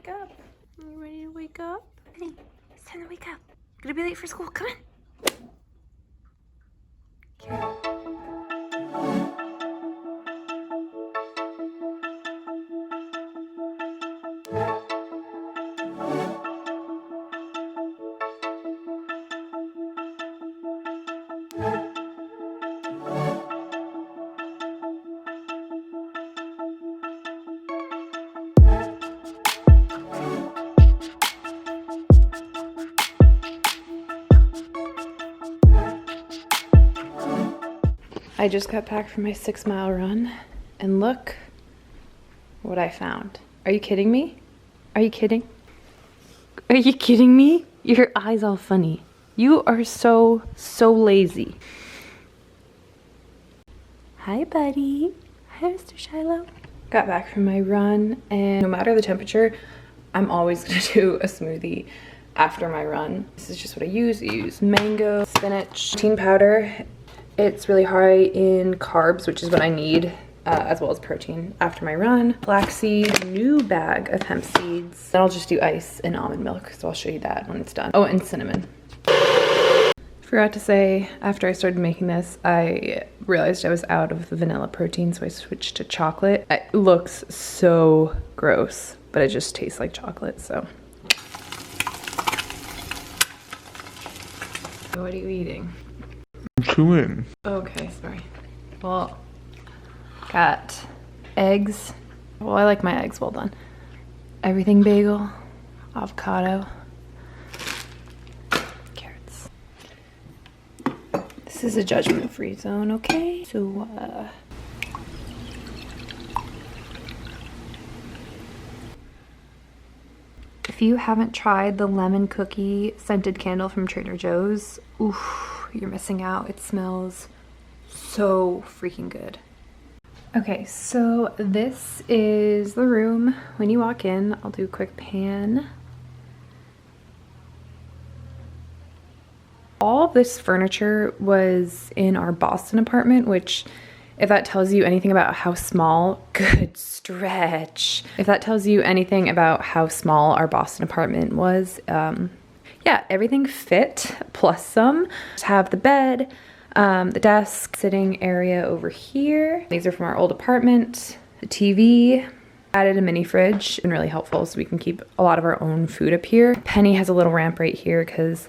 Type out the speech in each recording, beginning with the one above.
wake up. Are you ready to wake up? Hey, it's time to wake up. Gonna be late for school. Come on. Okay. I just got back from my 6-mile run, and look what I found. Are you kidding me? Are you kidding? Are you kidding me? Your eyes all funny. You are so lazy. Hi, buddy. Hi, Mr. Shiloh. Got back from my run, and no matter the temperature, I'm always gonna do a smoothie after my run. This is just what I use. I use mango, spinach, protein powder. It's really high in carbs, which is what I need, as well as protein after my run. Flaxseed, new bag of hemp seeds. Then I'll just do ice and almond milk, so I'll show you that when it's done. Oh, and cinnamon. Forgot to say, after I started making this, I realized I was out of the vanilla protein, so I switched to chocolate. It looks so gross, but it just tastes like chocolate, so. What are you eating? Chewing. Okay, sorry. Well, got eggs. Well, I like my eggs well done. Everything bagel, avocado, carrots. This is a judgment-free zone, okay? So, if you haven't tried the lemon cookie scented candle from Trader Joe's, oof. You're missing out. It smells so freaking good. Okay, so this is the room when you walk in. I'll do a quick pan. All of this furniture was in our Boston apartment, which, if that tells you anything about how small, good stretch. If that tells you anything about how small our Boston apartment was, yeah, everything fit, plus some. Just have the bed, the desk, sitting area over here. These are from our old apartment. The TV. Added a mini fridge, been really helpful so we can keep a lot of our own food up here. Penny has a little ramp right here because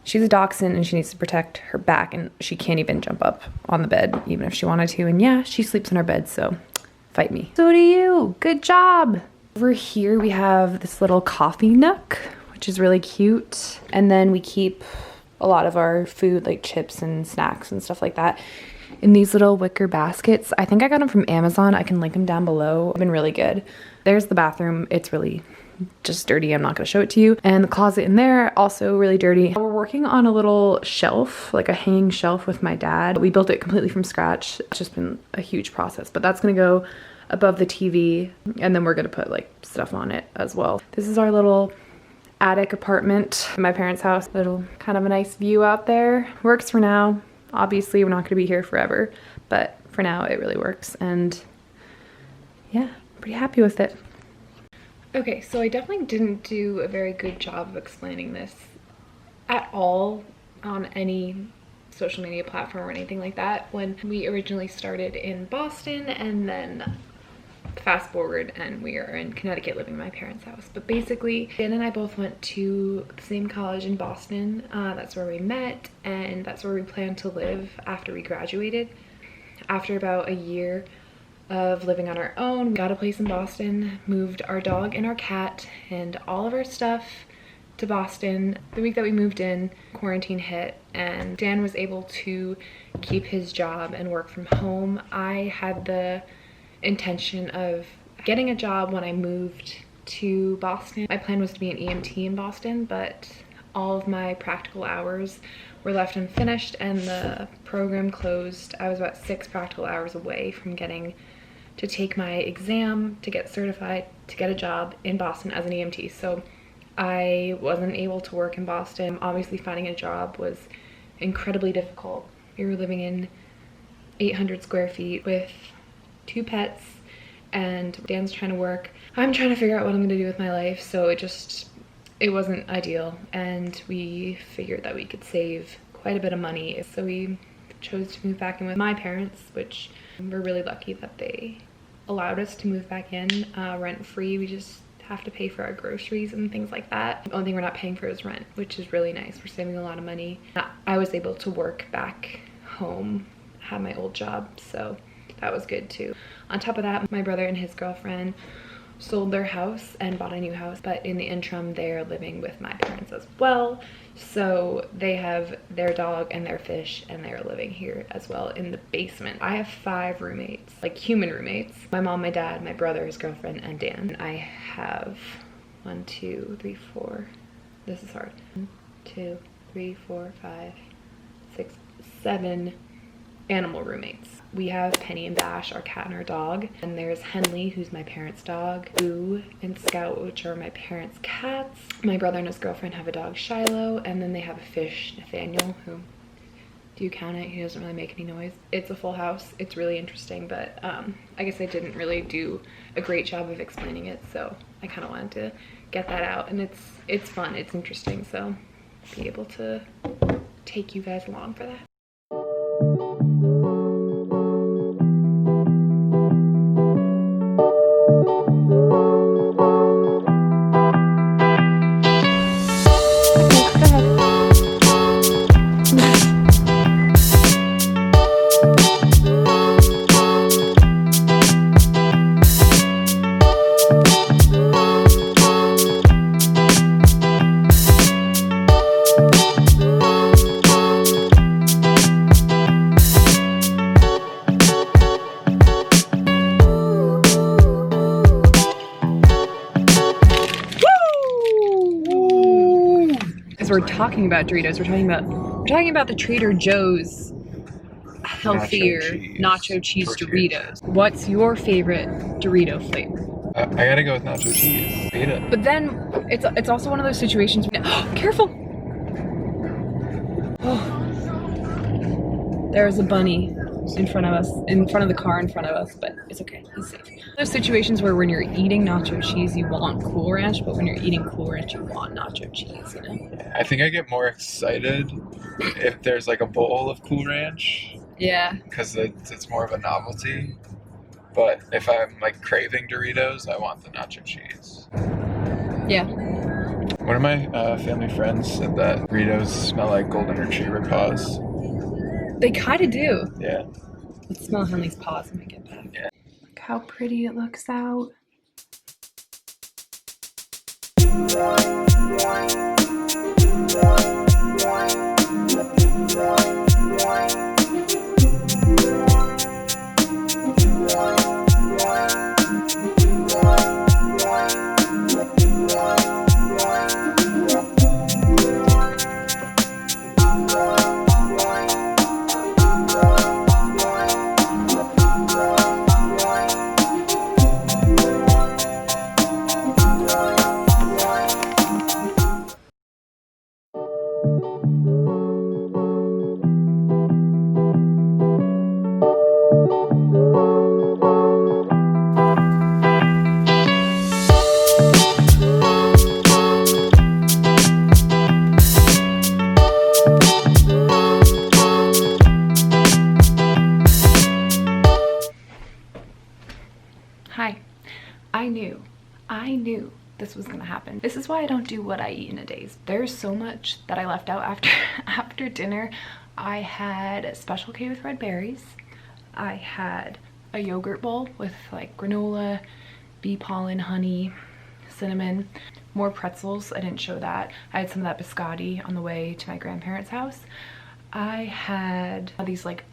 she's a dachshund and she needs to protect her back, and she can't even jump up on the bed even if she wanted to. And yeah, she sleeps in our bed, so fight me. So do you. Good job. Over here we have this little coffee nook, which is really cute. And then we keep a lot of our food, like chips and snacks and stuff like that, in these little wicker baskets. I think I got them from Amazon. I can link them down below. They've been really good. There's the bathroom. It's really just dirty. I'm not gonna show it to you. And the closet in there, also really dirty. We're working on a little shelf, like a hanging shelf with my dad. We built it completely from scratch. It's just been a huge process, but that's gonna go above the TV, and then we're gonna put like stuff on it as well. This is our little attic apartment in my parents' house. Little kind of a nice view out there. Works for now. Obviously we're not going to be here forever, but for now it really works, and yeah, pretty happy with it. Okay, so I definitely didn't do a very good job of explaining this at all on any social media platform or anything like that when we originally started in Boston, and then fast forward and we are in Connecticut living in my parents' house. But basically, Dan and I both went to the same college in Boston. That's where we met, and that's where we plan to live after we graduated. After about a year of living on our own, we got a place in Boston, moved our dog and our cat and all of our stuff to Boston. The week that we moved in, quarantine hit, and Dan was able to keep his job and work from home. I had the intention of getting a job when I moved to Boston. My plan was to be an EMT in Boston, but all of my practical hours were left unfinished and the program closed. I was about 6 practical hours away from getting to take my exam to get certified to get a job in Boston as an EMT. So I wasn't able to work in Boston. Obviously finding a job was incredibly difficult. We were living in 800 square feet with 2 pets, and Dan's trying to work. I'm trying to figure out what I'm gonna do with my life, so it wasn't ideal, and we figured that we could save quite a bit of money, so we chose to move back in with my parents, which we're really lucky that they allowed us to move back in rent-free. We just have to pay for our groceries and things like that. The only thing we're not paying for is rent, which is really nice. We're saving a lot of money. I was able to work back home, had my old job, so that was good too. On top of that, my brother and his girlfriend sold their house and bought a new house, but in the interim they're living with my parents as well, so they have their dog and their fish, and they're living here as well in the basement. I have 5 roommates, like human roommates: my mom, my dad, my brother, his girlfriend, and Dan. I have 1, 2, 3, 4, this is hard, 1, 2, 3, 4, 5, 6, 7 animal roommates. We have Penny and Bash, our cat and our dog, and there's Henley, who's my parents' dog, Boo and Scout, which are my parents' cats. My brother and his girlfriend have a dog, Shiloh, and then they have a fish, Nathaniel, who, do you count it? He doesn't really make any noise. It's a full house. It's really interesting, but I guess I didn't really do a great job of explaining it, so I kind of wanted to get that out, and it's fun, it's interesting, so be able to take you guys along for that. We're talking about Doritos. We're talking about the Trader Joe's healthier nacho cheese Doritos. What's your favorite Dorito flavor? I gotta go with nacho cheese. Beta. But then it's also one of those situations. Careful! Oh, there's a bunny in front of us, in front of the car in front of us, but it's okay. He's safe. Those situations where when you're eating nacho cheese, you want Cool Ranch, but when you're eating Cool Ranch, you want nacho cheese, you know? I think I get more excited if there's like a bowl of Cool Ranch. Yeah. Because it's more of a novelty. But if I'm like craving Doritos, I want the nacho cheese. Yeah. One of my family friends said that Doritos smell like golden retriever paws. They kind of do. Yeah. Let's smell Henley's paws when we get back. Yeah. Look how pretty it looks out. Hi. I knew this was gonna happen. This is why I don't do what I eat in a day. There's so much that I left out after dinner. I had Special K with red berries. I had a yogurt bowl with like granola, bee pollen, honey, cinnamon, more pretzels. I didn't show that. I had some of that biscotti on the way to my grandparents' house. I had these like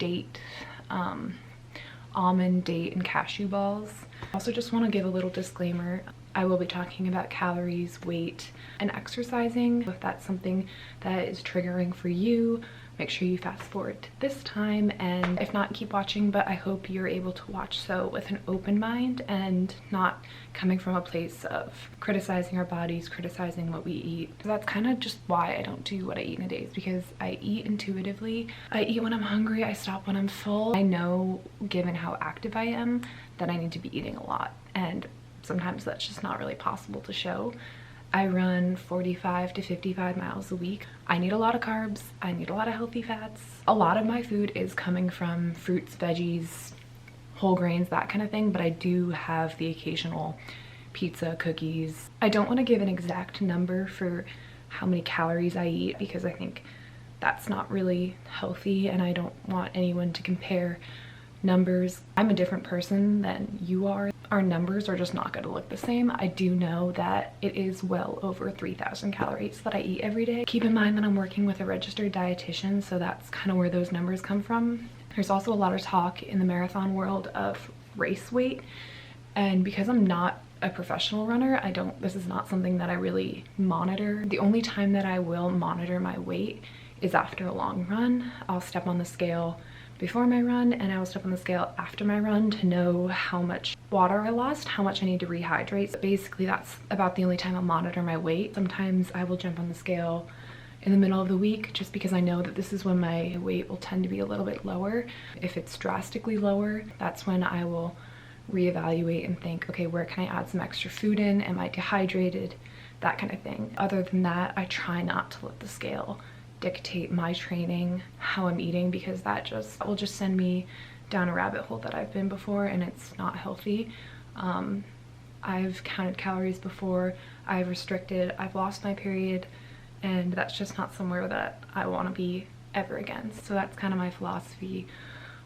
almond, date, and cashew balls. I also just want to give a little disclaimer. I will be talking about calories, weight, and exercising. If that's something that is triggering for you, make sure you fast forward to this time, and if not, keep watching, but I hope you're able to watch so with an open mind and not coming from a place of criticizing our bodies, criticizing what we eat. So that's kind of just why I don't do what I eat in a day, is because I eat intuitively. I eat when I'm hungry, I stop when I'm full. I know, given how active I am, that I need to be eating a lot, and sometimes that's just not really possible to show. I run 45 to 55 miles a week. I need a lot of carbs. I need a lot of healthy fats. A lot of my food is coming from fruits, veggies, whole grains, that kind of thing, but I do have the occasional pizza, cookies. I don't want to give an exact number for how many calories I eat because I think that's not really healthy, and I don't want anyone to compare numbers. I'm a different person than you are. Our numbers are just not going to look the same. I do know that it is well over 3,000 calories that I eat every day. Keep in mind that I'm working with a registered dietitian, so that's kind of where those numbers come from. There's also a lot of talk in the marathon world of race weight, and because I'm not a professional runner, this is not something that I really monitor. The only time that I will monitor my weight is after a long run. I'll step on the scale before my run, and I will step on the scale after my run to know how much water I lost, how much I need to rehydrate. So basically that's about the only time I'll monitor my weight. Sometimes I will jump on the scale in the middle of the week just because I know that this is when my weight will tend to be a little bit lower. If it's drastically lower, that's when I will reevaluate and think, okay, where can I add some extra food in? Am I dehydrated? That kind of thing. Other than that, I try not to let the scale dictate my training, how I'm eating, because that will just send me down a rabbit hole that I've been before, and it's not healthy. I've counted calories before, I've restricted, I've lost my period, and that's just not somewhere that I want to be ever again. So that's kind of my philosophy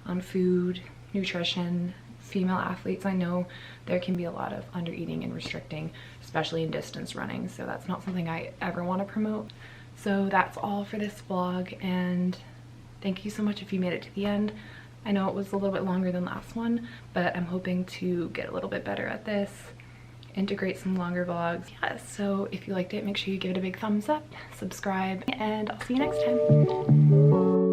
on food, nutrition. Female athletes, I know there can be a lot of under eating and restricting, especially in distance running, so that's not something I ever want to promote. So that's all for this vlog, and thank you so much if you made it to the end. I know it was a little bit longer than last one, but I'm hoping to get a little bit better at this, integrate some longer vlogs. Yeah, so if you liked it, make sure you give it a big thumbs up, subscribe, and I'll see you next time.